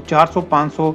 400-500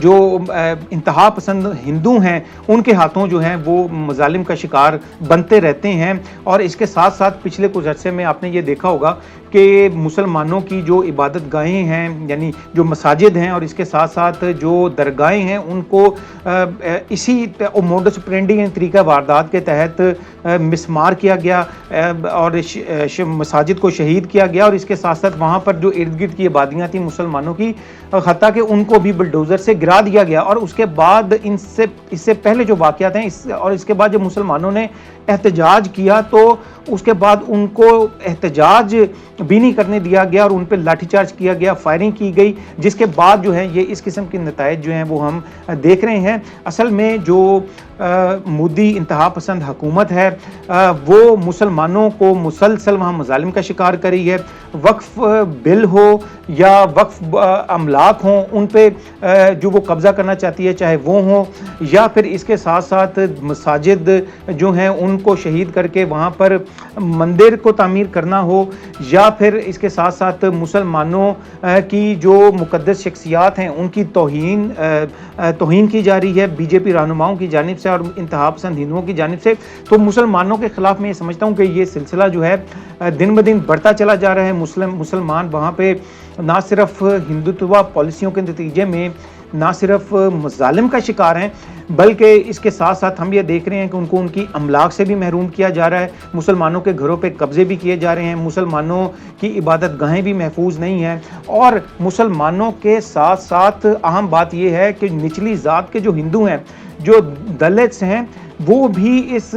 جو انتہا پسند ہندو ہیں ان کے ہاتھوں جو ہیں وہ مظالم کا شکار بنتے رہتے ہیں. اور اس کے ساتھ ساتھ پچھلے کچھ عرصے میں آپ نے یہ دیکھا ہوگا کہ مسلمانوں کی جو عبادت گاہیں ہیں یعنی جو مساجد ہیں اور اس کے ساتھ ساتھ جو درگاہیں ہیں ان کو اسی موڈس اپرینڈی طریقہ واردات کے تحت مسمار کیا گیا اور مساجد کو شہید کیا گیا. اور اس کے ساتھ ساتھ وہاں پر جو ارد گرد کی آبادیاں تھیں مسلمانوں کی حتیٰ کہ ان کو بھی بلڈوزر سے گرا دیا گیا. اور اس کے بعد اس سے پہلے جو واقعات ہیں اور اس کے بعد جب مسلمانوں نے احتجاج کیا تو اس کے بعد ان کو احتجاج بھی نہیں کرنے دیا گیا اور ان پہ لاٹھی چارج کیا گیا, فائرنگ کی گئی, جس کے بعد جو ہے یہ اس قسم کے نتائج جو ہیں وہ ہم دیکھ رہے ہیں. اصل میں جو مودی انتہا پسند حکومت ہے وہ مسلمانوں کو مسلسل وہاں مظالم کا شکار کر رہی ہے. وقف بل ہو یا وقف املاک ہوں ان پہ جو وہ قبضہ کرنا چاہتی ہے, چاہے وہ ہوں یا پھر اس کے ساتھ ساتھ مساجد جو ہیں ان کو شہید کر کے وہاں پر مندر کو تعمیر کرنا ہو, یا پھر اس کے ساتھ ساتھ مسلمانوں کی جو مقدس شخصیات ہیں ان کی توہین کی جا رہی ہے بی جے پی رہنماؤں کی جانب سے اور انتہا پسند ہندوؤں کی جانب سے. تو مسلمانوں کے خلاف میں یہ سمجھتا ہوں کہ یہ سلسلہ جو ہے دن بدن بڑھتا چلا جا رہا ہے. مسلمان وہاں پہ نہ صرف ہندوتوا پالیسیوں کے نتیجے میں نہ صرف مظالم کا شکار ہیں بلکہ اس کے ساتھ ساتھ ہم یہ دیکھ رہے ہیں کہ ان کو ان کی املاک سے بھی محروم کیا جا رہا ہے. مسلمانوں کے گھروں پہ قبضے بھی کیے جا رہے ہیں, مسلمانوں کی عبادت گاہیں بھی محفوظ نہیں ہیں. اور مسلمانوں کے ساتھ ساتھ اہم بات یہ ہے کہ نچلی ذات کے جو ہندو ہیں, جو دلتس ہیں, وہ بھی اس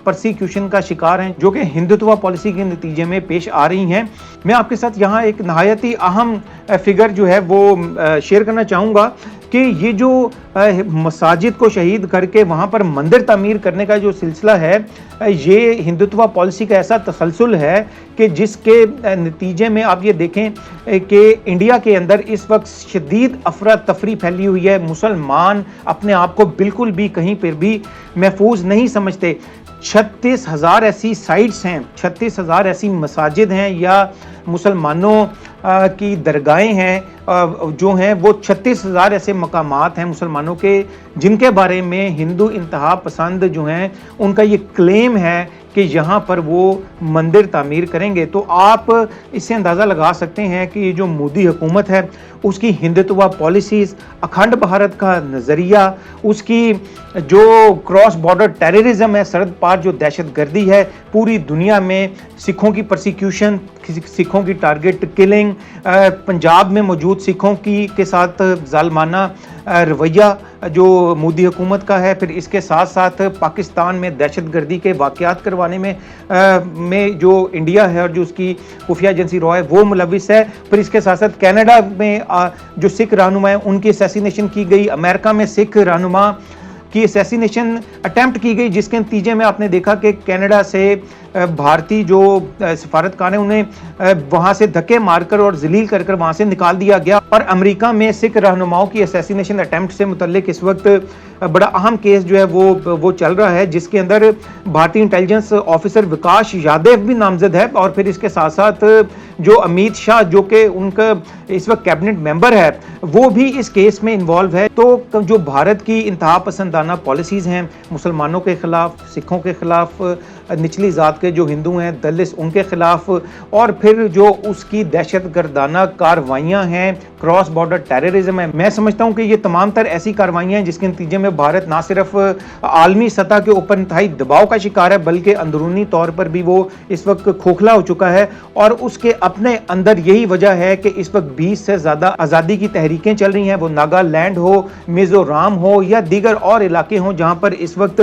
پرسیکیوشن کا شکار ہیں جو کہ ہندوتوا پالیسی کے نتیجے میں پیش آ رہی ہیں. میں آپ کے ساتھ یہاں ایک نہایت ہی اہم فگر جو ہے وہ شیئر کرنا چاہوں گا کہ یہ جو مساجد کو شہید کر کے وہاں پر مندر تعمیر کرنے کا جو سلسلہ ہے یہ ہندوتوا پالیسی کا ایسا تسلسل ہے کہ جس کے نتیجے میں آپ یہ دیکھیں کہ انڈیا کے اندر اس وقت شدید افراتفری پھیلی ہوئی ہے. مسلمان اپنے آپ کو بالکل بھی کہیں پر بھی محفوظ نہیں سمجھتے. 36,000 ایسی سائٹس ہیں, 36,000 ایسی مساجد ہیں یا مسلمانوں کی درگاہیں ہیں جو ہیں وہ 36,000 ایسے مقامات ہیں مسلمانوں کے جن کے بارے میں ہندو انتہا پسند جو ہیں ان کا یہ کلیم ہے کہ یہاں پر وہ مندر تعمیر کریں گے. تو آپ اس سے اندازہ لگا سکتے ہیں کہ یہ جو مودی حکومت ہے اس کی ہندوتوا پالیسیز, اکھنڈ بھارت کا نظریہ, اس کی جو کراس بارڈر ٹیررزم ہے, سرحد پار جو دہشت گردی ہے, پوری دنیا میں سکھوں کی پرسیکیوشن, سکھوں کی ٹارگٹ کلنگ, پنجاب میں موجود سکھوں کے ساتھ ظالمانہ رویہ جو مودی حکومت کا ہے, پھر اس کے ساتھ ساتھ پاکستان میں دہشت گردی کے واقعات کروانے میں جو انڈیا ہے اور جو اس کی خفیہ ایجنسی رو ہے وہ ملوث ہے. پھر اس کے ساتھ ساتھ کینیڈا میں جو سکھ رہنما ہیں ان کی اسیسینیشن کی گئی, امریکہ میں سکھ رہنما کی اسیسینیشن اٹیمپٹ کی گئی جس کے نتیجے میں آپ نے دیکھا کہ کینیڈا سے بھارتی جو سفارتکار ہیں انہیں وہاں سے دھکے مار کر اور ذلیل کر کر وہاں سے نکال دیا گیا. اور امریکہ میں سکھ رہنماؤں کی اسیسینیشن اٹیمپٹ سے متعلق اس وقت بڑا اہم کیس جو ہے وہ چل رہا ہے جس کے اندر بھارتی انٹیلیجنس آفیسر وکاش یادو بھی نامزد ہے. اور پھر اس کے ساتھ ساتھ جو امیت شاہ جو کہ ان کا اس وقت کیبنٹ ممبر ہے وہ بھی اس کیس میں انوالو ہے. تو جو بھارت کی انتہا پسندانہ پالیسیز ہیں مسلمانوں کے خلاف, سکھوں کے خلاف, نچلی ذات کے جو ہندو ہیں دلت ان کے خلاف, اور پھر جو اس کی دہشت گردانہ کاروائیاں ہیں, کراس بارڈر ٹیررزم ہے, میں سمجھتا ہوں کہ یہ تمام تر ایسی کاروائیاں ہیں جس کے نتیجے میں بھارت نہ صرف عالمی سطح کے اوپر انتہائی دباؤ کا شکار ہے بلکہ اندرونی طور پر بھی وہ اس وقت کھوکھلا ہو چکا ہے. اور اس کے اپنے اندر یہی وجہ ہے کہ اس وقت 20 سے زیادہ آزادی کی تحریکیں چل رہی ہیں, وہ ناگالینڈ ہو, میزورام ہو یا دیگر اور علاقے ہوں جہاں پر اس وقت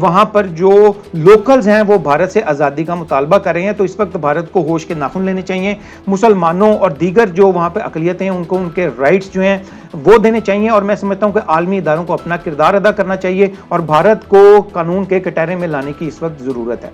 وہاں پر جو لوکلز ہیں وہ بھارت سے آزادی کا مطالبہ کر رہے ہیں. تو اس وقت بھارت کو ہوش کے ناخن لینے چاہیے, مسلمانوں اور دیگر جو وہاں پہ اقلیتیں ہیں ان کو ان کے رائٹس جو ہیں وہ دینے چاہیے. اور میں سمجھتا ہوں کہ عالمی اداروں کو اپنا کردار ادا کرنا چاہیے اور بھارت کو قانون کے کٹہرے میں لانے کی اس وقت ضرورت ہے.